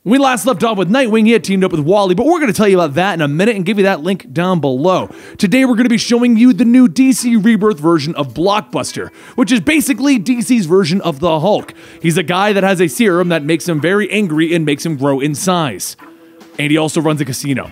When we last left off with Nightwing, he had teamed up with Wally, but we're going to tell you about that in a minute and give you that link down below. Today we're going to be showing you the new DC Rebirth version of Blockbuster, which is basically DC's version of the Hulk. He's a guy that has a serum that makes him very angry and makes him grow in size. And he also runs a casino.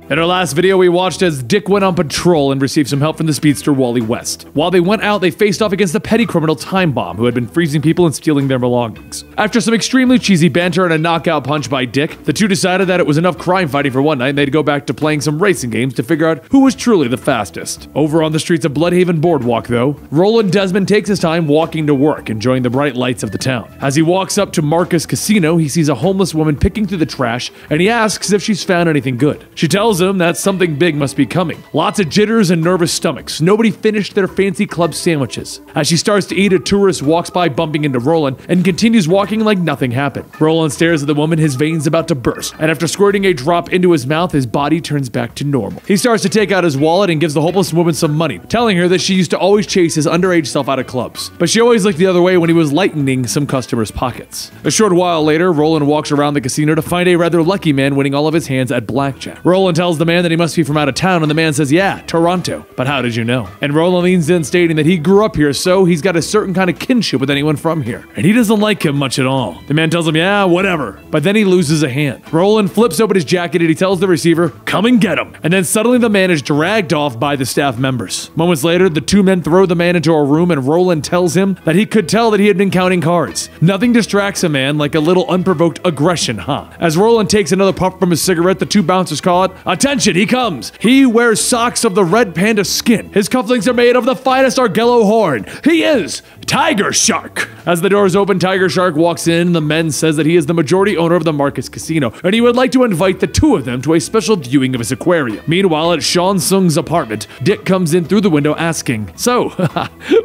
In our last video, we watched as Dick went on patrol and received some help from the speedster Wally West. While they went out, they faced off against the petty criminal Time Bomb, who had been freezing people and stealing their belongings. After some extremely cheesy banter and a knockout punch by Dick, the two decided that it was enough crime fighting for one night and they'd go back to playing some racing games to figure out who was truly the fastest. Over on the streets of Bloodhaven Boardwalk, though, Roland Desmond takes his time walking to work, enjoying the bright lights of the town. As he walks up to Marcus Casino, he sees a homeless woman picking through the trash, and he asks if she's found anything good. She tells him that something big must be coming. Lots of jitters and nervous stomachs. Nobody finished their fancy club sandwiches. As she starts to eat, a tourist walks by bumping into Roland and continues walking like nothing happened. Roland stares at the woman, his veins about to burst, and after squirting a drop into his mouth, his body turns back to normal. He starts to take out his wallet and gives the hopeless woman some money, telling her that she used to always chase his underage self out of clubs, but she always looked the other way when he was lightening some customers' pockets. A short while later, Roland walks around the casino to find a rather lucky man winning all of his hands at blackjack. Roland tells the man that he must be from out of town, and the man says, yeah, Toronto. But how did you know? And Roland leans in, stating that he grew up here, so he's got a certain kind of kinship with anyone from here. And he doesn't like him much at all. The man tells him, yeah, whatever. But then he loses a hand. Roland flips open his jacket and he tells the receiver, come and get him. And then suddenly the man is dragged off by the staff members. Moments later, the two men throw the man into a room, and Roland tells him that he could tell that he had been counting cards. Nothing distracts a man like a little unprovoked aggression, huh? As Roland takes another puff from his cigarette, the two bouncers call it, attention, he comes. He wears socks of the red panda skin. His cufflinks are made of the finest Argello horn. He is Tiger Shark. As the doors open, Tiger Shark walks in. The man says that he is the majority owner of the Marcus Casino, and he would like to invite the two of them to a special viewing of his aquarium. Meanwhile, at Sean Sung's apartment, Dick comes in through the window asking, so,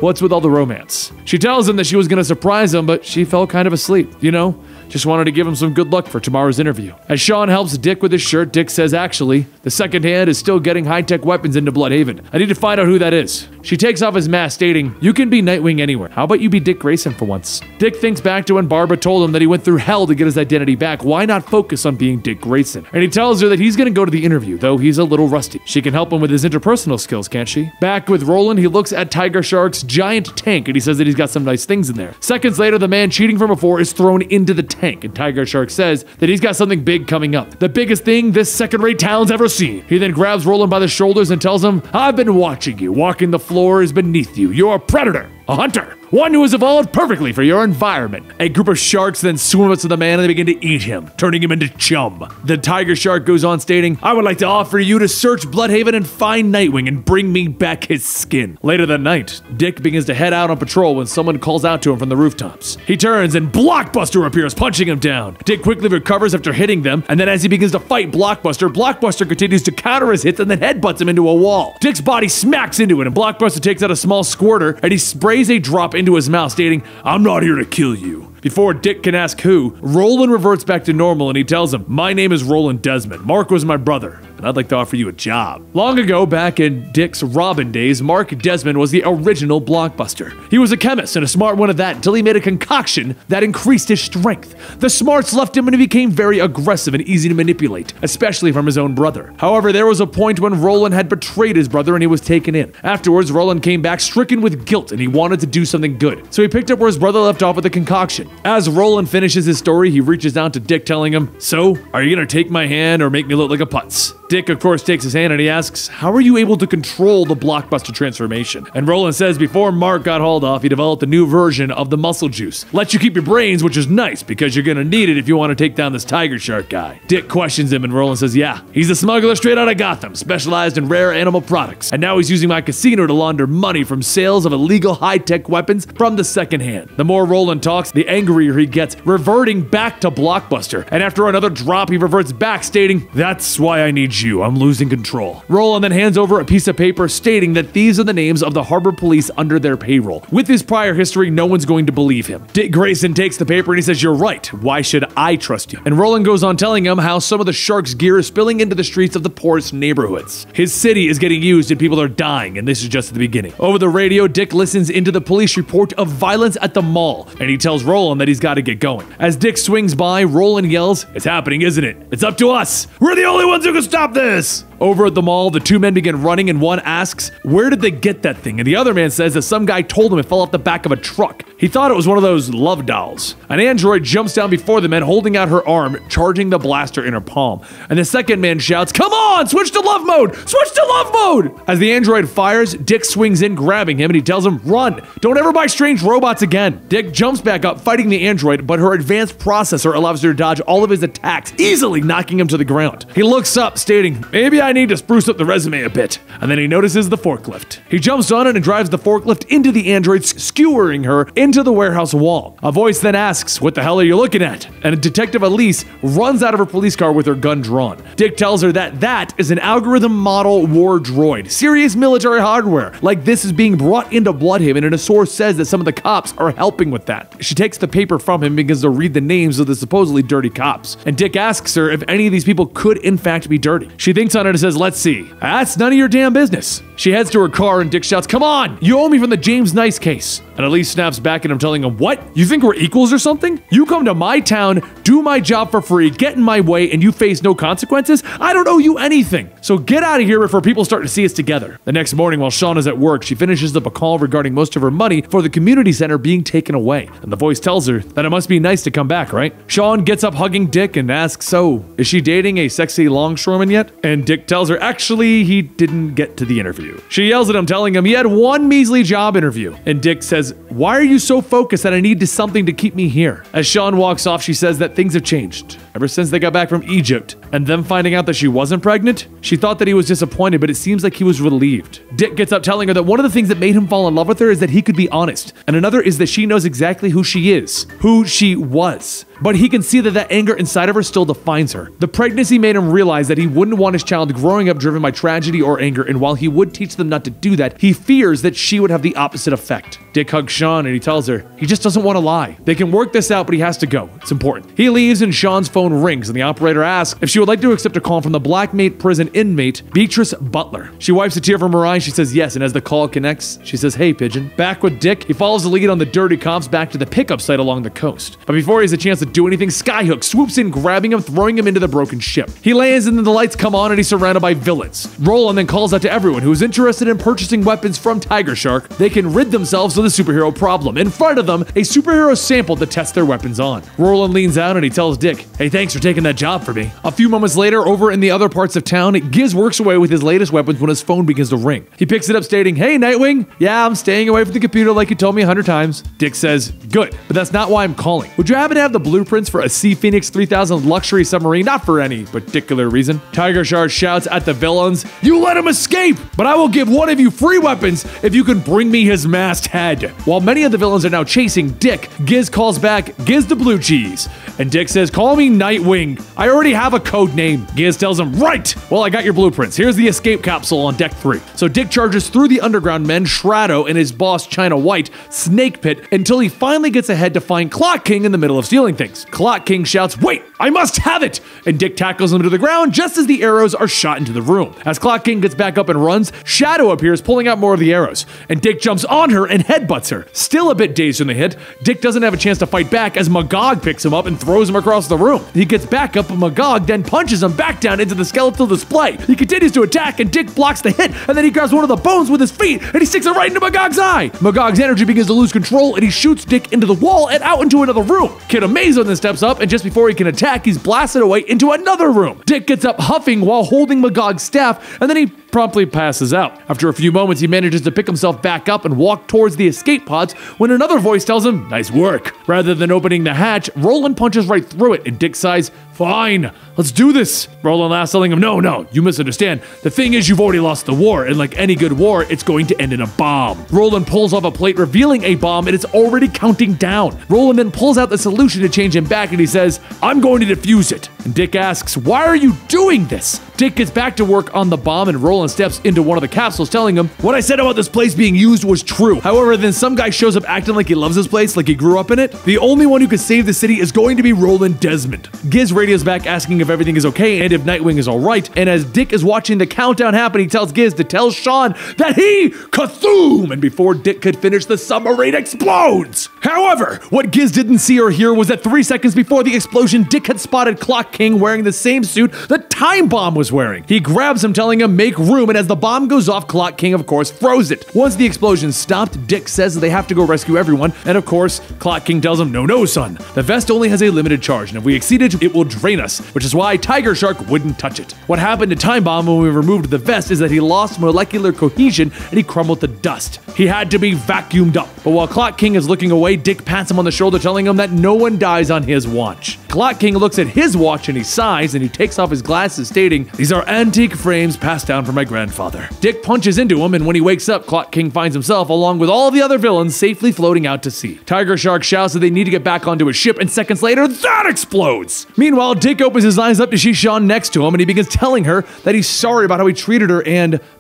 what's with all the romance? She tells him that she was going to surprise him, but she fell kind of asleep, you know? Just wanted to give him some good luck for tomorrow's interview. As Sean helps Dick with his shirt, Dick says, actually, the second hand is still getting high-tech weapons into Bloodhaven. I need to find out who that is. She takes off his mask, stating, you can be Nightwing anywhere. How about you be Dick Grayson for once? Dick thinks back to when Barbara told him that he went through hell to get his identity back. Why not focus on being Dick Grayson? And he tells her that he's going to go to the interview, though he's a little rusty. She can help him with his interpersonal skills, can't she? Back with Roland, he looks at Tiger Shark's giant tank, and he says that he's got some nice things in there. Seconds later, the man cheating from before is thrown into the tank, and Tiger Shark says that he's got something big coming up. The biggest thing this second-rate town's ever seen. He then grabs Roland by the shoulders and tells him, I've been watching you. Walking the floor is beneath you. You're a predator, a hunter, one who has evolved perfectly for your environment. A group of sharks then swim up to the man and they begin to eat him, turning him into chum. The Tiger Shark goes on stating, I would like to offer you to search Bloodhaven and find Nightwing and bring me back his skin. Later that night, Dick begins to head out on patrol when someone calls out to him from the rooftops. He turns and Blockbuster appears, punching him down. Dick quickly recovers after hitting them, and then as he begins to fight Blockbuster, Blockbuster continues to counter his hits and then headbutts him into a wall. Dick's body smacks into it, and Blockbuster takes out a small squirter and he sprays a drop into his mouth, stating, I'm not here to kill you. Before Dick can ask who, Roland reverts back to normal and he tells him, my name is Roland Desmond. Mark was my brother, and I'd like to offer you a job. Long ago, back in Dick's Robin days, Mark Desmond was the original Blockbuster. He was a chemist and a smart one at that until he made a concoction that increased his strength. The smarts left him and he became very aggressive and easy to manipulate, especially from his own brother. However, there was a point when Roland had betrayed his brother and he was taken in. Afterwards, Roland came back stricken with guilt and he wanted to do something good. So he picked up where his brother left off with a concoction. As Roland finishes his story, he reaches down to Dick, telling him, so, are you gonna take my hand or make me look like a putz? Dick, of course, takes his hand and he asks, how are you able to control the Blockbuster transformation? And Roland says before Mark got hauled off, he developed a new version of the muscle juice. Lets you keep your brains, which is nice because you're gonna need it if you want to take down this Tiger Shark guy. Dick questions him and Roland says, yeah, he's a smuggler straight out of Gotham, specialized in rare animal products. And now he's using my casino to launder money from sales of illegal high-tech weapons from the second hand. The more Roland talks, the angrier he gets, reverting back to Blockbuster. And after another drop, he reverts back, stating, that's why I need you. I'm losing control. Roland then hands over a piece of paper stating that these are the names of the harbor police under their payroll. With his prior history, no one's going to believe him. Dick Grayson takes the paper and he says, "You're right. Why should I trust you?" And Roland goes on telling him how some of the Shark's gear is spilling into the streets of the poorest neighborhoods. His city is getting used and people are dying, and this is just the beginning. Over the radio, Dick listens into the police report of violence at the mall, and he tells Roland that he's got to get going. As Dick swings by, Roland yells, "It's happening, isn't it? It's up to us. We're the only ones who can stop this." Over at the mall, the two men begin running and one asks, "Where did they get that thing?" And the other man says that some guy told him it fell off the back of a truck. He thought it was one of those love dolls. An android jumps down before the men, holding out her arm, charging the blaster in her palm. And the second man shouts, "Come on, switch to love mode! Switch to love mode!" As the android fires, Dick swings in, grabbing him, and he tells him, "Run! Don't ever buy strange robots again!" Dick jumps back up, fighting the android, but her advanced processor allows her to dodge all of his attacks, easily knocking him to the ground. He looks up, stating, "Maybe I need to spruce up the resume a bit." And then he notices the forklift. He jumps on it and drives the forklift into the android, skewering her into the warehouse wall. A voice then asks, "What the hell are you looking at?" And Detective Elise runs out of her police car with her gun drawn. Dick tells her that that is an algorithm model war droid, serious military hardware. Like this is being brought into Bloodhaven, and a source says that some of the cops are helping with that. She takes the paper from him and begins to read the names of the supposedly dirty cops. And Dick asks her if any of these people could in fact be dirty. She thinks on it and says, "Let's see." "That's none of your damn business." She heads to her car and Dick shouts, "Come on, you owe me from the James Nice case." And Elise snaps back at him, telling him, "What? You think we're equals or something? You come to my town, do my job for free, get in my way, and you face no consequences? I don't owe you anything. So get out of here before people start to see us together." The next morning, while Sean is at work, she finishes up a call regarding most of her money for the community center being taken away. And the voice tells her that it must be nice to come back, right? Sean gets up hugging Dick and asks, "So, is she dating a sexy longshoreman yet?" And Dick tells her, actually, he didn't get to the interview. She yells at him, telling him he had one measly job interview. And Dick says, "Why are you so focused that I need something to keep me here?" As Sean walks off, she says that things have changed ever since they got back from Egypt. And them finding out that she wasn't pregnant, she thought that he was disappointed, but it seems like he was relieved. Dick gets up telling her that one of the things that made him fall in love with her is that he could be honest. And another is that she knows exactly who she is, who she was. But he can see that that anger inside of her still defines her. The pregnancy made him realize that he wouldn't want his child growing up driven by tragedy or anger, and while he would teach them not to do that, he fears that she would have the opposite effect. Dick hugs Sean and he tells her he just doesn't want to lie. They can work this out, but he has to go. It's important. He leaves and Sean's phone rings and the operator asks if she would like to accept a call from the Blackmate prison inmate, Beatrice Butler. She wipes a tear from her eye and she says yes, and as the call connects, she says, "Hey, Pigeon." Back with Dick, he follows the lead on the dirty cops back to the pickup site along the coast. But before he has a chance to do anything, Skyhook swoops in, grabbing him, throwing him into the broken ship. He lands and then the lights come on and he's surrounded by villains. Roland then calls out to everyone who is interested in purchasing weapons from Tiger Shark. They can rid themselves of the superhero problem. In front of them, a superhero sample to test their weapons on. Roland leans out and he tells Dick, "Hey, thanks for taking that job for me." A few moments later, over in the other parts of town, Giz works away with his latest weapons when his phone begins to ring. He picks it up stating, "Hey, Nightwing. Yeah, I'm staying away from the computer like you told me 100 times. Dick says, "Good, but that's not why I'm calling. Would you happen to have the blueprints for a Sea Phoenix 3000 luxury submarine? Not for any particular reason." Tiger Shark shouts at the villains, "You let him escape, but I will give one of you free weapons if you can bring me his masthead." While many of the villains are now chasing Dick, Giz calls back, "Giz the Blue Cheese." And Dick says, "Call me Nightwing. I already have a code name." Giz tells him, "Right. Well, I got your blueprints. Here's the escape capsule on deck 3. So Dick charges through the underground men, Shrado and his boss China White, Snake Pit, until he finally gets ahead to find Clock King in the middle of stealing things. Clock King shouts, "Wait, I must have it!" And Dick tackles him to the ground just as the arrows are shot into the room. As Clock King gets back up and runs, Shadow appears pulling out more of the arrows, and Dick jumps on her and headbutts her. Still a bit dazed from the hit, Dick doesn't have a chance to fight back as Magog picks him up and throws him across the room. He gets back up, but Magog then punches him back down into the skeletal display. He continues to attack, and Dick blocks the hit, and then he grabs one of the bones with his feet, and he sticks it right into Magog's eye. Magog's energy begins to lose control, and he shoots Dick into the wall and out into another room. Kid Amazo then steps up, and just before he can attack, he's blasted away into another room. Dick gets up huffing while holding Magog's staff, and then he promptly passes out. After a few moments, he manages to pick himself back up and walk towards the escape pods when another voice tells him, "Nice work." Rather than opening the hatch, Roland punches right through it, and Dick sighs, "Fine, let's do this." Roland laughs, telling him, No, you misunderstand. The thing is, you've already lost the war, and like any good war, it's going to end in a bomb." Roland pulls off a plate revealing a bomb, and it's already counting down. Roland then pulls out the solution to change him back, and he says, "I'm going to defuse it." And Dick asks, "Why are you doing this?" Dick gets back to work on the bomb, and Roland steps into one of the capsules, telling him, "What I said about this place being used was true." However, then some guy shows up acting like he loves this place, like he grew up in it. The only one who can save the city is going to be Roland Desmond. Giz radios back asking if everything is okay and if Nightwing is alright, and as Dick is watching the countdown happen, he tells Giz to tell Sean that he Kathoom, and before Dick could finish, the submarine explodes. However, what Giz didn't see or hear was that 3 seconds before the explosion, Dick had spotted Clock King wearing the same suit the Time Bomb was wearing. He grabs him, telling him, "Make room," and as the bomb goes off, Clock King, of course, froze it. Once the explosion stopped, Dick says that they have to go rescue everyone, and of course, Clock King tells him, No, son. The vest only has a limited charge, and if we exceed it, it will drain us, which is why Tiger Shark wouldn't touch it. What happened to Time Bomb when we removed the vest is that he lost molecular cohesion, and he crumbled to dust. He had to be vacuumed up. But while Clock King is looking away, Dick pats him on the shoulder, telling him that no one dies on his watch. Clock King looks at his watch, and he sighs, and he takes off his glasses, stating, "These are antique frames passed down from my grandfather." Dick punches into him, and when he wakes up, Clock King finds himself, along with all the other villains, safely floating out to sea. Tiger Shark shouts that they need to get back onto his ship, and seconds later, that explodes! Meanwhile, Dick opens his eyes up to see Sean next to him, and he begins telling her that he's sorry about how he treated her,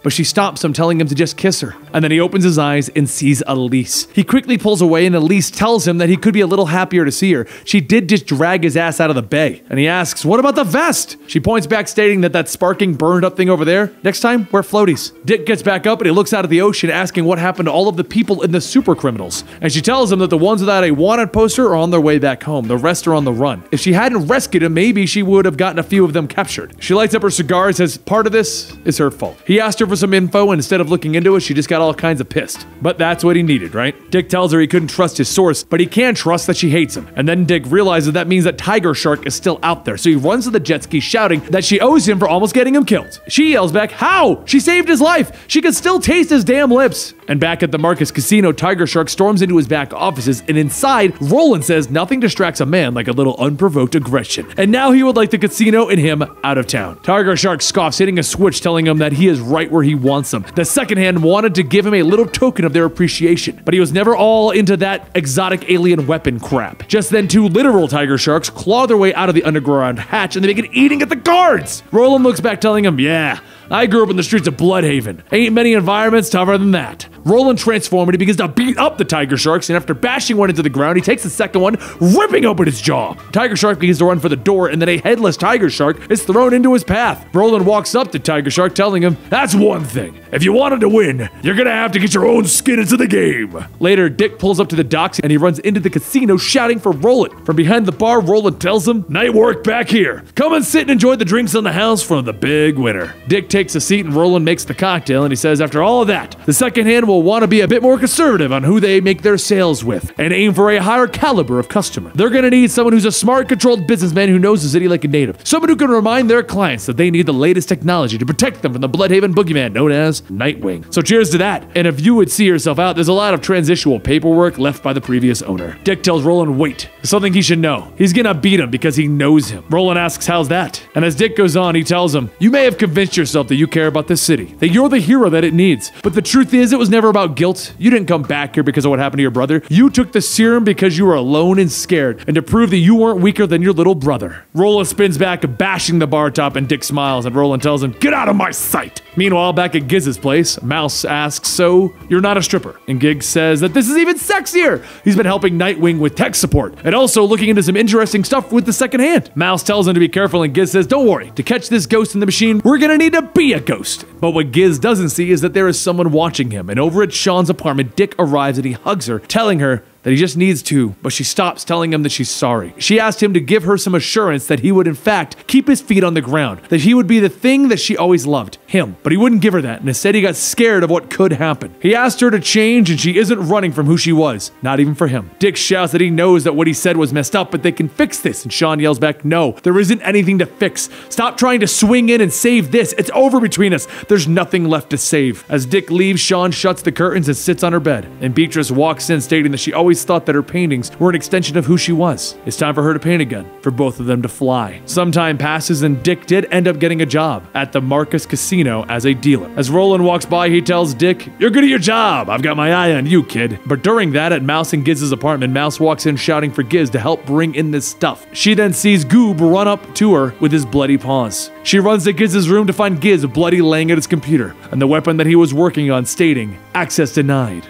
but she stops him, telling him to just kiss her. And then he opens his eyes and sees Elise. He quickly pulls away, and Elise tells him that he could be a little happier to see her. She did just drag his ass out of the bay. And he asks, "What about the vest?" She points back, stating that sparking, burned up thing over there, next time, wear floaties. Dick gets back up, and he looks out at the ocean, asking what happened to all of the people in the super criminals. And she tells him that the ones without a wanted poster are on their way back home. The rest are on the run. If she hadn't rescued him, maybe she would have gotten a few of them captured. She lights up her cigar and says part of this is her fault. He asked her for some info, and instead of looking into it, she just got all kinds of pissed. But that's what he needed, right? Dick tells her he couldn't trust his source, but he can trust that she hates him. And then Dick realizes that means that Tiger Shark is still out there, so he runs to the jet ski, shouting that she owes him for almost getting him killed. She yells back, "How? She saved his life! She can still taste his damn lips!" And back at the Marcus Casino, Tiger Shark storms into his back offices, and inside, Roland says nothing distracts a man like a little unprovoked aggression. And now he would like the casino and him out of town. Tiger Shark scoffs, hitting a switch, telling him that he is right where he wants him. The second hand wanted to give him a little token of their appreciation, but he was never all into that exotic alien weapon crap. Just then, two literal Tiger Sharks claw their way out of the underground hatch, and they begin eating at the guards. Roland looks back, telling him, "Yeah, I grew up in the streets of Bloodhaven. Ain't many environments tougher than that." Roland transforms, and he begins to beat up the Tiger Sharks, and after bashing one into the ground, he takes the second one, ripping open its jaw. Tiger Shark begins to run for the door, and then a headless Tiger Shark is thrown into his path. Roland walks up to Tiger Shark, telling him, "That's one thing. If you wanted to win, you're gonna have to get your own skin into the game." Later, Dick pulls up to the docks, and he runs into the casino, shouting for Roland. From behind the bar, Roland tells him, "Night work back here. Come and sit and enjoy the drinks on the house from the big winner." Dick takes a seat, and Roland makes the cocktail, and he says after all of that, the second hand will want to be a bit more conservative on who they make their sales with, and aim for a higher caliber of customer. They're gonna need someone who's a smart, controlled businessman who knows the city like a native. Someone who can remind their clients that they need the latest technology to protect them from the Bloodhaven boogeyman known as Nightwing. So cheers to that, and if you would see yourself out, there's a lot of transitional paperwork left by the previous owner. Dick tells Roland, wait, there's something he should know. He's gonna beat him because he knows him. Roland asks, how's that? And as Dick goes on, he tells him, you may have convinced yourself that you care about this city, that you're the hero that it needs, but the truth is it was never about guilt. You didn't come back here because of what happened to your brother. You took the serum because you were alone and scared, and to prove that you weren't weaker than your little brother. Roland spins back, bashing the bar top, and Dick smiles, and Roland tells him, get out of my sight! Meanwhile, back at Giz's place, Mouse asks, so, you're not a stripper? And Giz says that this is even sexier! He's been helping Nightwing with tech support, and also looking into some interesting stuff with the second hand. Mouse tells him to be careful, and Giz says, don't worry, to catch this ghost in the machine, we're gonna need to be a ghost. But what Giz doesn't see is that there is someone watching him, and over at Sean's apartment, Dick arrives and he hugs her, telling her that he just needs to, but she stops telling him that she's sorry. She asked him to give her some assurance that he would in fact keep his feet on the ground, that he would be the thing that she always loved, him. But he wouldn't give her that, and instead he got scared of what could happen. He asked her to change, and she isn't running from who she was, not even for him. Dick shouts that he knows that what he said was messed up, but they can fix this, and Sean yells back, no, there isn't anything to fix. Stop trying to swing in and save this. It's over between us. There's nothing left to save. As Dick leaves, Sean shuts the curtains and sits on her bed, and Beatrice walks in stating that she always thought that her paintings were an extension of who she was. It's time for her to paint again, for both of them to fly. Some time passes and Dick did end up getting a job at the Marcus Casino as a dealer. As Roland walks by, he tells Dick, "You're good at your job. I've got my eye on you, kid." But during that, at Mouse and Giz's apartment, Mouse walks in shouting for Giz to help bring in this stuff. She then sees Goob run up to her with his bloody paws. She runs to Giz's room to find Giz bloody laying at his computer, and the weapon that he was working on stating, "Access denied."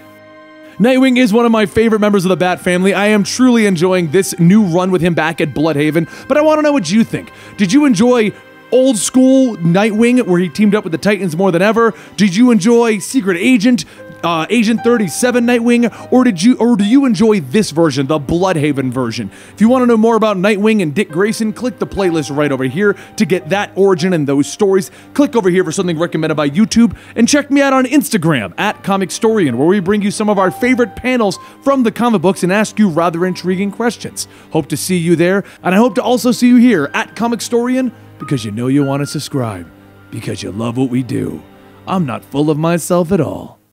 Nightwing is one of my favorite members of the Bat family. I am truly enjoying this new run with him back at Bloodhaven, but I want to know what you think. Did you enjoy old school Nightwing where he teamed up with the Titans more than ever? Did you enjoy Secret Agent, Agent 37 Nightwing, or do you enjoy this version, the Bloodhaven version? If you want to know more about Nightwing and Dick Grayson, click the playlist right over here to get that origin and those stories. Click over here for something recommended by YouTube, and check me out on Instagram at Comicstorian, where we bring you some of our favorite panels from the comic books and ask you rather intriguing questions. Hope to see you there, and I hope to also see you here at Comicstorian, because you know you want to subscribe, because you love what we do. I'm not full of myself at all.